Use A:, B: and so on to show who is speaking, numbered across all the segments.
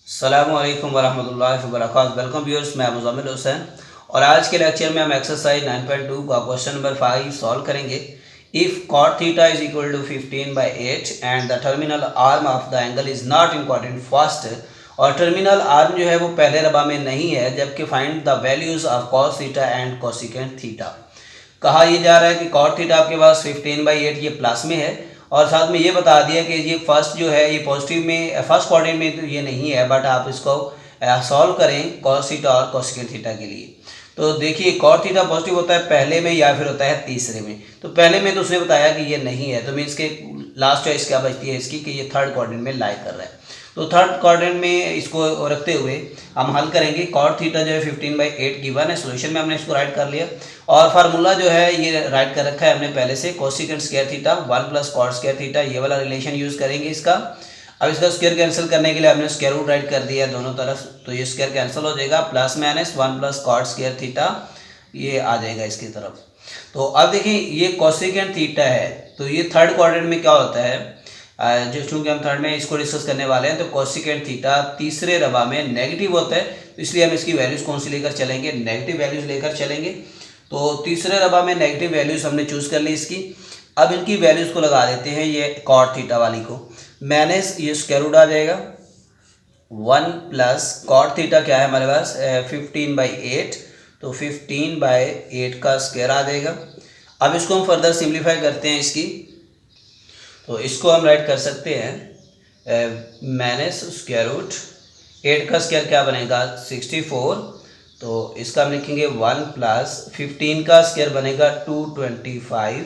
A: अस्सलामुअलैकुम वरहमतुल्लाहि वबरकातुहू। Welcome viewers, मैं मुज़म्मिल हुसैन और आज के लेक्चर में हम एक्सरसाइज 9.2 का क्वेश्चन नंबर 5 सॉल्व करेंगे। If cot theta is equal to 15/8 and the terminal arm of the angle is not in quadrant first, और टर्मिनल आर्म जो है वो पहले रबा में नहीं है, जबकि find the values of cos theta and cosecant theta. कहा यह जा रहा है कि cot थीटा आपके पास 15/8 ये प्लस में है, और साथ में ये बता दिया कि ये फर्स्ट जो है ये पॉजिटिव में, फर्स्ट क्वाड्रेंट में तो ये नहीं है, बट आप इसको सॉल्व करें cos थीटा और कोसिकेंट थीटा के लिए। तो देखिए cot थीटा पॉजिटिव होता है पहले में या फिर होता है तीसरे में। तो पहले में तो उसने बताया कि ये नहीं है, तो मीन्स के लास्ट चॉइस क्या बचती है इसकी कि ये थर्ड क्वाड्रेंट में लाई कर रहा है। तो थर्ड क्वाड्रेंट में इसको रखते हुए हम हल करेंगे। cot थीटा जो है 15/8 गिवन है, सोल्यूशन में हमने इसको राइट कर लिया और फार्मूला जो है ये राइट कर रखा है हमने पहले से। Cosecant square theta 1 + cot square theta, ये वाला रिलेशन यूज़ करेंगे इसका। अब इसका स्क्वायर कैंसिल करने के लिए हमने स्क्वायर रूट राइट कर दिया दोनों तरफ, तो ये स्क्वायर कैंसिल हो जाएगा, plus minus 1 + cot square theta ये आ जाएगा इसकी तरफ। तो अब देखिए ये कोसिकेंट थीटा है, तो ये थर्ड क्वाड्रेंट में क्या होता है, जो चूँकि हम थर्ड में इसको डिस्कस करने वाले हैं, तो कोसिकेंट थीटा तीसरे रबा में नेगेटिव होता है, तो इसलिए हम इसकी वैल्यूज़ कौन सी लेकर चलेंगे, नेगेटिव वैल्यूज़ लेकर चलेंगे। तो तीसरे रबा में नेगेटिव वैल्यूज़ हमने चूज़ कर ली इसकी। अब इनकी वैल्यूज़ को लगा देते हैं ये cot थीटा वाली को, माइनस ये स्क्वायर रूट आ जाएगा 1 + cot थीटा क्या है हमारे पास 15/8, तो 15/8 का स्क्वायर आ जाएगा। अब इसको हम फर्दर सिंप्लीफाई करते हैं इसकी, तो इसको हम राइट कर सकते हैं माइनस स्क्वायर रूट 8 का स्क्वायर क्या बनेगा 64, तो इसका हम लिखेंगे 1 + 15 का स्क्वायर बनेगा 225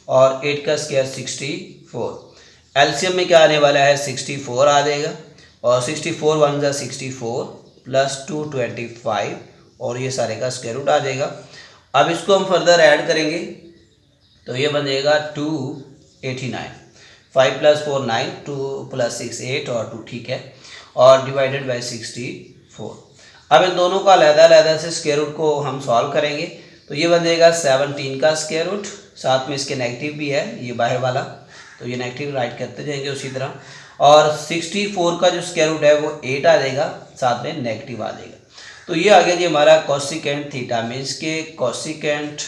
A: और 8 का स्क्वायर 64। एलसीएम में क्या आने वाला है 64 आ जाएगा, और 64 × 1 = 64 + 225 और ये सारे का स्क्वायर रूट आ जाएगा। अब इसको हम फर्दर ऐड करेंगे तो ये बन जाएगा 289, 5 + 4 9, 2 + 6 8 और 2 ठीक है, और डिवाइडेड बाय 64। अब इन दोनों का अलग-अलग से स्क्वायर रूट को हम सॉल्व करेंगे, तो ये बन जाएगा 17 का स्क्वायर रूट, साथ में इसके नेगेटिव भी है ये बाहर वाला, तो ये नेगेटिव राइट करते जाएंगे उसी तरह, और 64 का जो स्क्वायर रूट है वो 8 आ जाएगा, साथ में नेगेटिव आ जाएगा। तो ये आ गया जी हमारा कोसिकेंट थीटा, मीन्स के कोसिकेंट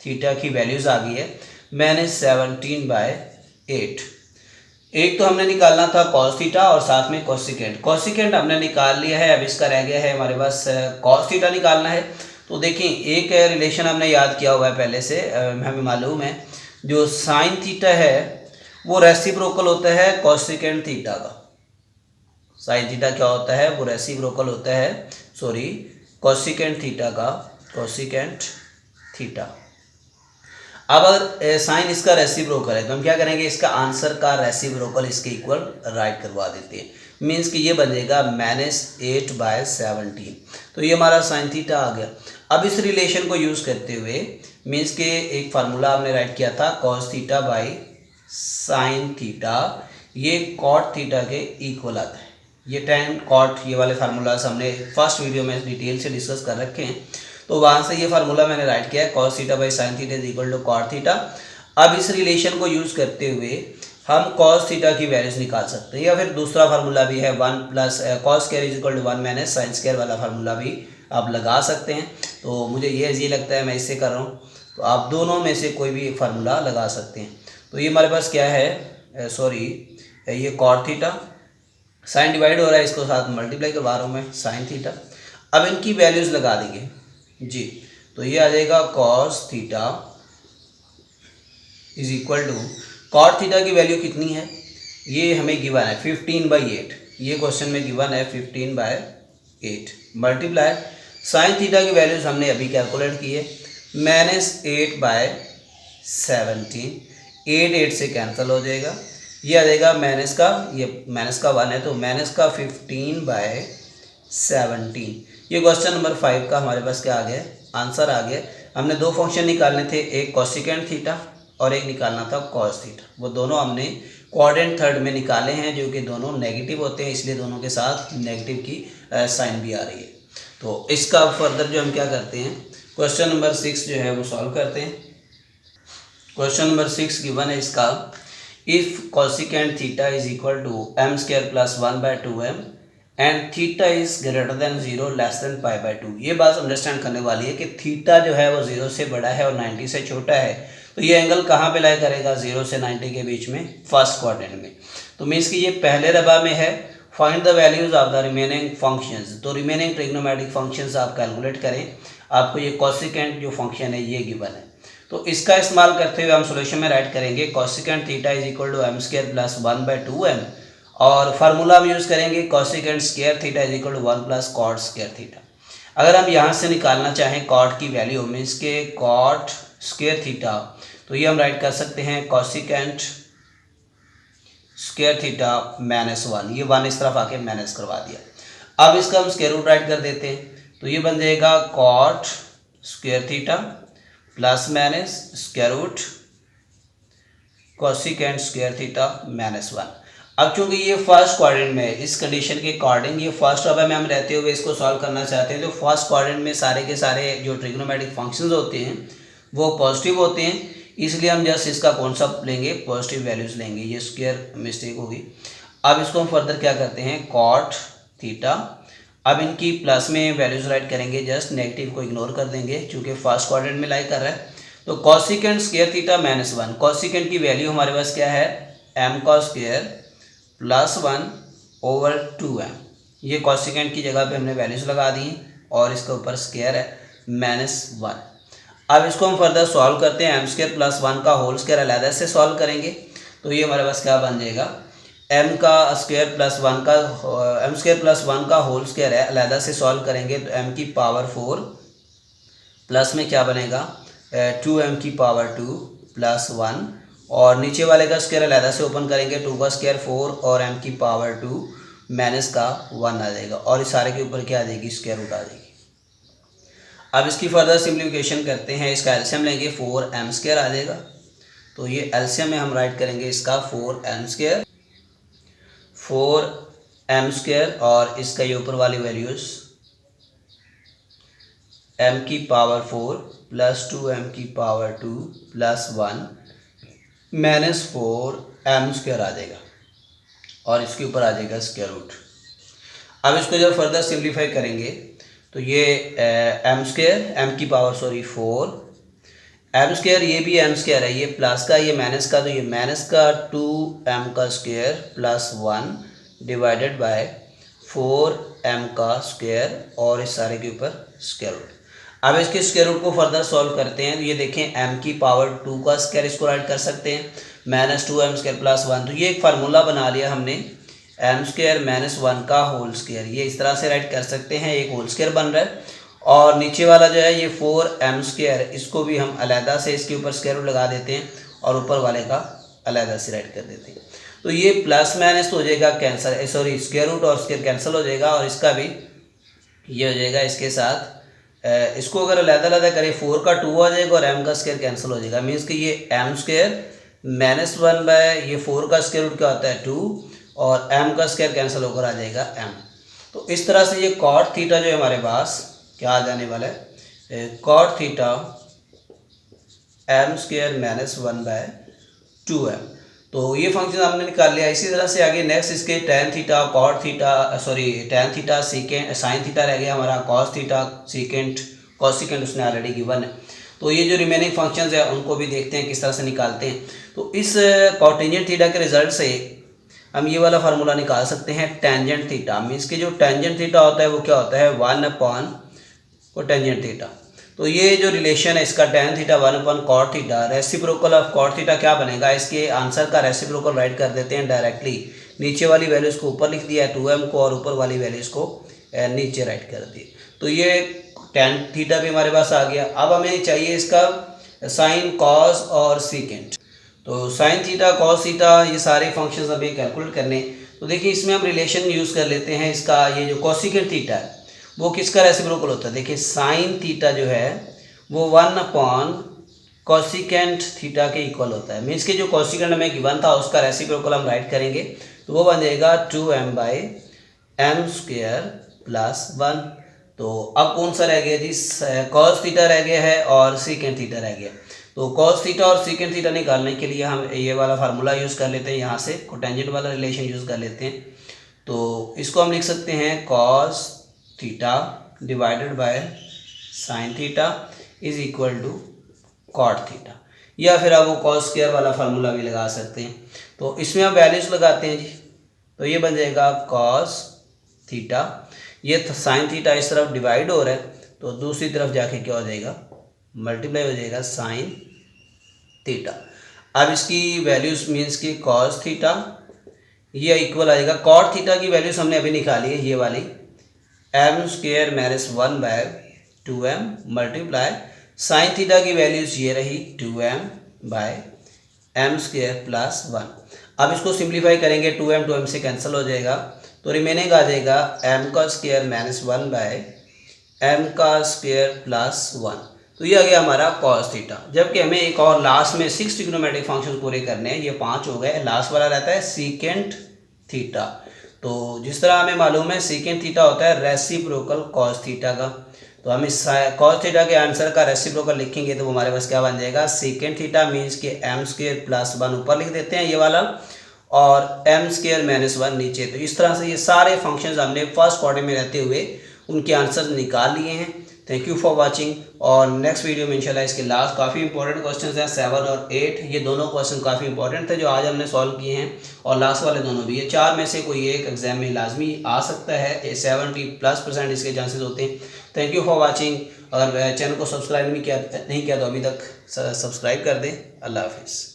A: थीटा की वैल्यूज़ आ गई है -17/8। एक तो हमने निकालना था cos थीटा और साथ में कोसिकेंट। कोसिकेंट हमने निकाल लिया है, अब इसका रह गया है हमारे पास cos थीटा निकालना है। तो देखिए एक रिलेशन हमने याद किया हुआ है पहले से, हमें मालूम है जो साइन थीटा है वो रेसिप्रोकल होता है कोसिकेंट थीटा का। साइन थीटा क्या होता है, वो रेसिप्रोकल होता है, सॉरी कोसिकेंट थीटा का, कोसिकेंट थीटा। अब अगर साइन इसका रेसिप्रोकल है तो हम क्या करेंगे, इसका आंसर का रेसिप्रोकल इसके इक्वल राइट करवा देते हैं, मीन्स कि ये बनेगा -8/17। तो ये हमारा साइन थीटा आ गया। अब इस रिलेशन को यूज़ करते हुए मीन्स के एक फार्मूला हमने राइट किया था cos theta by sine theta, ये cot थीटा के इक्वल आता है। ये tan cot ये वाले फार्मूलाज हमने फर्स्ट वीडियो में डिटेल से डिस्कस कर रखे हैं, तो वहाँ से ये फार्मूला मैंने राइट किया है cos theta by sine theta is equal to cot theta. अब इस रिलेशन को यूज़ करते हुए हम cos थीटा की वैल्यूज निकाल सकते हैं, या फिर दूसरा फार्मूला भी है 1 + cos square is equal to 1 - sine square वाला फार्मूला भी आप लगा सकते हैं। तो मुझे ये इजी लगता है, मैं इससे कर रहा हूँ, तो आप दोनों में से कोई भी एक फार्मूला लगा सकते हैं। तो ये हमारे पास क्या है, सॉरी ये cot थीटा, साइन डिवाइड हो रहा है, इसको साथ मल्टीप्लाई करवा रहा हूँ मैं, साइन थीटा। अब इनकी वैल्यूज़ लगा देंगे जी, तो ये आ जाएगा cos theta is equal to cot theta की वैल्यू कितनी है, ये हमें गिवन है 15/8, ये क्वेश्चन में गिवन है 15/8 मल्टीप्लाई साइन थीटा की वैल्यूज हमने अभी कैलकुलेट की है -8/17, 8 से कैंसिल हो जाएगा, ये आ जाएगा माइनस का, ये माइनस का 1 है तो माइनस का 15/17। ये क्वेश्चन नंबर 5 का हमारे पास क्या आ गया, आंसर आ गया। हमने दो फंक्शन निकालने थे, एक कोसिकेंट थीटा और एक निकालना था cos थीटा, वो दोनों हमने क्वाड्रेंट थर्ड में निकाले हैं, जो कि दोनों नेगेटिव होते हैं, इसलिए दोनों के साथ नेगेटिव की साइन भी आ रही है। तो इसका फर्दर जो हम क्या करते हैं, क्वेश्चन नंबर 6 जो है वो सॉल्व करते हैं। क्वेश्चन नंबर 6 गिवन है इसका, if cosecant theta is equal to m² + 1/2m and theta is greater than 0 less than π/2। ये बात अंडरस्टैंड करने वाली है कि थीटा जो है वो 0 से बड़ा है और 90 से छोटा है, तो ये एंगल कहाँ पे लाई करेगा, 0 से 90 के बीच में, फर्स्ट क्वाड्रेंट में। तो मीन्स कि ये पहले रबा में है। Find the values of the remaining functions, तो रिमेनिंग ट्रिग्नोमेट्रिक फंक्शंस आप कैलकुलेट करें। आपको ये कोसिकेंट जो फंक्शन है ये गिवन है, तो इसका इस्तेमाल करते हुए हम सोल्यूशन में राइट करेंगे cosecant theta is equal to m² plus 1/2m, और फार्मूला हम यूज़ करेंगे cosecant square theta is equal to 1 plus cot square theta. अगर हम यहाँ से निकालना चाहें कॉट की वैल्यू, मीन्स के कॉट स्क्वायर थीटा, तो ये हम राइट कर सकते हैं कोसिकेंट स्क्वायर थीटा -1। ये 1 इस तरफ आके माइनस करवा दिया। अब इसका हम स्क्वायर रूट राइट कर देते हैं, तो ये बन जाएगा cot square theta plus minus square root cosecant square theta -1। अब चूंकि ये फर्स्ट क्वाड्रेंट में है, इस कंडीशन के अकॉर्डिंग ये फर्स्ट ऑर्डर में हम रहते हुए इसको सॉल्व करना चाहते हैं, तो फर्स्ट क्वाड्रेंट में सारे के सारे जो ट्रिग्नोमेट्रिक फंक्शंस होते हैं वो पॉजिटिव होते हैं, इसलिए हम जस्ट इसका कॉन्सेप्ट लेंगे, पॉजिटिव वैल्यूज लेंगे। ये स्क्वायर मिस्टेक होगी। अब इसको हम फर्दर क्या करते हैं, कॉट थीटा, अब इनकी प्लस में वैल्यूज राइट करेंगे, जस्ट नेगेटिव को इग्नोर कर देंगे क्योंकि फर्स्ट क्वाड्रेंट में लाई कर रहा है। तो कोसिकेंट स्क्वायर थीटा -1, कोसिकेंट की वैल्यू हमारे पास क्या है, m का स्क्वायर प्लस 1/2m। ये कोसिकेंट की जगह पे हमने वैल्यूज लगा दी और इसके ऊपर स्क्वायर है -1। अब इसको हम फर्दर सॉल्व करते हैं, m² प्लस 1 का होल स्क्वायर अलग से सॉल्व करेंगे, तो ये हमारे पास क्या बन जाएगा, m का स्क्वायर प्लस 1 का m² प्लस 1 का होल स्क्वायर है, अलग से सॉल्व करेंगे तो m की पावर 4 प्लस में क्या बनेगा 2m की पावर 2 प्लस 1, और नीचे वाले का स्क्वायर अलग से ओपन करेंगे, 2 का स्क्वायर 4 और m की पावर 2 माइनस का 1 आ जाएगा, और इस सारे के ऊपर क्या आ जाएगी, स्क्वायर रूट आ जाएगी। अब इसकी फर्दर सिंप्लीफिकेशन करते हैं, इसका एलसीएम लेंगे 4m² आ जाएगा, तो ये एलसीएम में हम राइट करेंगे इसका 4m², और इसका ये ऊपर वाली वैल्यूज m की पावर 4 प्लस 2m की पावर 2 प्लस 1 माइनस 4m² आ जाएगा, और इसके ऊपर आ जाएगा स्क्वायर रूट। अब इसको जब फर्दर सिंप्लीफाई करेंगे तो ये m की पावर 4 m², ये भी m² है, ये प्लस का ये माइनस का, तो ये माइनस का 2m का square plus 1 divided by 4m का स्क्वायर, और इस सारे के ऊपर स्क्वायर रूट। अब इसके स्क्वायर रूट को फर्दर सॉल्व करते हैं, तो ये देखें m की पावर 2 का स्क्वायर इसको राइट कर सकते हैं -2m² प्लस 1, तो ये एक फार्मूला बना लिया हमने, m² -1 का होल स्क्वायर, ये इस तरह से राइट कर सकते हैं, एक होल स्क्वायर बन रहा है, और नीचे वाला जो है ये 4m², इसको भी हम अलहदा से इसके ऊपर स्क्वायर रूट लगा देते हैं और ऊपर वाले का अलहदा से राइट कर देते हैं, तो ये प्लस माइनस हो जाएगा कैंसिल, सॉरी स्क्वायर रूट और स्क्वायर कैंसिल हो जाएगा, और इसका भी ये हो जाएगा इसके साथ, इसको अगर अलहदा करें 4 का 2 आ जाएगा और m का स्क्वायर कैंसिल हो जाएगा, मीन्स कि ये m² -1 बाय ये 4 का स्क्वायर रूट क्या होता है 2, और m का स्क्वायर कैंसिल होकर आ जाएगा m। तो इस तरह से ये कॉट थीटा जो है हमारे पास क्या आ जाने वाला है, कॉट थीटा m² -1/2m। तो ये फंक्शन हमने निकाल लिया। इसी तरह से आगे नेक्स्ट इसके tan theta cot theta tan theta secant sine theta रह गया हमारा, cos थीटा सीकेंट कोसिकेंट उसने ऑलरेडी गिवन है। तो ये जो रिमेनिंग फंक्शंस है उनको भी देखते हैं किस तरह से निकालते हैं। तो इस कॉटेंजेंट थीटा के रिजल्ट से हम ये वाला फार्मूला निकाल सकते हैं टेंजेंट थीटा, मीन्स कि जो टेंजेंट थीटा होता है वो क्या होता है 1 कोटेंजेंट थीटा। तो ये जो रिलेशन है इसका tan theta 1 cot theta, reciprocal of cot theta क्या बनेगा, इसके आंसर का रेसिप्रोकल राइट कर देते हैं डायरेक्टली, नीचे वाली वैल्यूज़ को ऊपर लिख दिया है 2m को, और ऊपर वाली वैल्यूज़ को नीचे राइट कर दी। तो ये tan थीटा भी हमारे पास आ गया। अब हमें चाहिए इसका साइन कॉस और सीकेंट। तो साइन थीटा कॉस थीटा ये सारे फंक्शंस हमें कैलकुलेट करने। तो देखिए इसमें हम रिलेशन यूज़ कर लेते हैं इसका, ये जो कोसिकेंट थीटा है वो किसका रेसिप्रोकल होता है, देखिए साइन थीटा जो है वो 1 कोसिकेंट थीटा के इक्वल होता है, मीन्स कि जो कोसिकेंट हमें गिवन था उसका रेसिप्रोकल हम राइट करेंगे, तो वो बन जाएगा 2m/m² प्लस 1। तो अब कौन सा रह गया जी, कॉस थीटा रह गया है और सीकेंट थीटा रह गया। तो कॉस थीटा और सीकेंट थीटा निकालने के लिए हम ये वाला फार्मूला यूज़ कर लेते हैं, यहाँ से कोटेंजेंट वाला रिलेशन यूज़ कर लेते हैं। तो इसको हम लिख सकते हैं cos theta divided by sine theta is equal to cot theta, या फिर आप वो कॉस स्क्वायर वाला फार्मूला भी लगा सकते हैं। तो इसमें हम वैल्यूज लगाते हैं जी, तो ये बन जाएगा कॉस थीटा, ये साइन थीटा इस तरफ डिवाइड हो रहा है तो दूसरी तरफ जाके क्या हो जाएगा, मल्टीप्लाई हो जाएगा साइन थीटा। अब इसकी वैल्यूज मीन्स कि कॉस थीटा ये इक्वल आएगा, कॉट थीटा की वैल्यूज हमने अभी निकाली है ये वाली, m square minus 1/2m multiply sine theta की वैल्यूज ये रही 2m/m स्क्वेयर प्लस 1। अब इसको सिंप्लीफाई करेंगे, 2m से कैंसिल हो जाएगा तो रिमेनिंग आ जाएगा m का स्क्वायर माइनस 1/m का स्क्वायर प्लस 1। तो ये आ गया हमारा कॉस थीटा। जबकि हमें एक और लास्ट में 6 ट्रिग्नोमेट्रिक फंक्शन पूरे करने हैं, ये 5 हो गए, लास्ट वाला रहता है सीकेंट थीटा। तो जिस तरह हमें मालूम है सीकेंट थीटा होता है रेसिप्रोकल कॉस थीटा का, तो हम इस कॉस थीटा के आंसर का रेसिप्रोकल लिखेंगे तो हमारे पास क्या बन जाएगा, सीकेंट थीटा मीन्स के एम स्क्वेयर प्लस 1 ऊपर लिख देते हैं ये वाला, और एम स्क्वेयर माइनस 1 नीचे। तो इस तरह से ये सारे फंक्शंस हमने फर्स्ट क्वार्टर में रहते हुए उनके आंसर निकाल लिए हैं। थैंक यू फॉर वाचिंग, और नेक्स्ट वीडियो में इंशाल्लाह इसके लास्ट काफ़ी इंपॉर्टेंट क्वेश्चंस हैं 7 और 8, ये दोनों क्वेश्चन काफ़ी इंपॉर्टेंट थे जो आज हमने सॉल्व किए हैं, और लास्ट वाले दोनों भी, ये 4 में से कोई एक एग्जाम में लाजमी आ सकता है, 70+ % इसके चांसेस होते हैं। Thank you for watching. अगर चैनल को सब्सक्राइब नहीं किया तो अभी तक सब्सक्राइब कर दें। अल्लाह हाफिज़।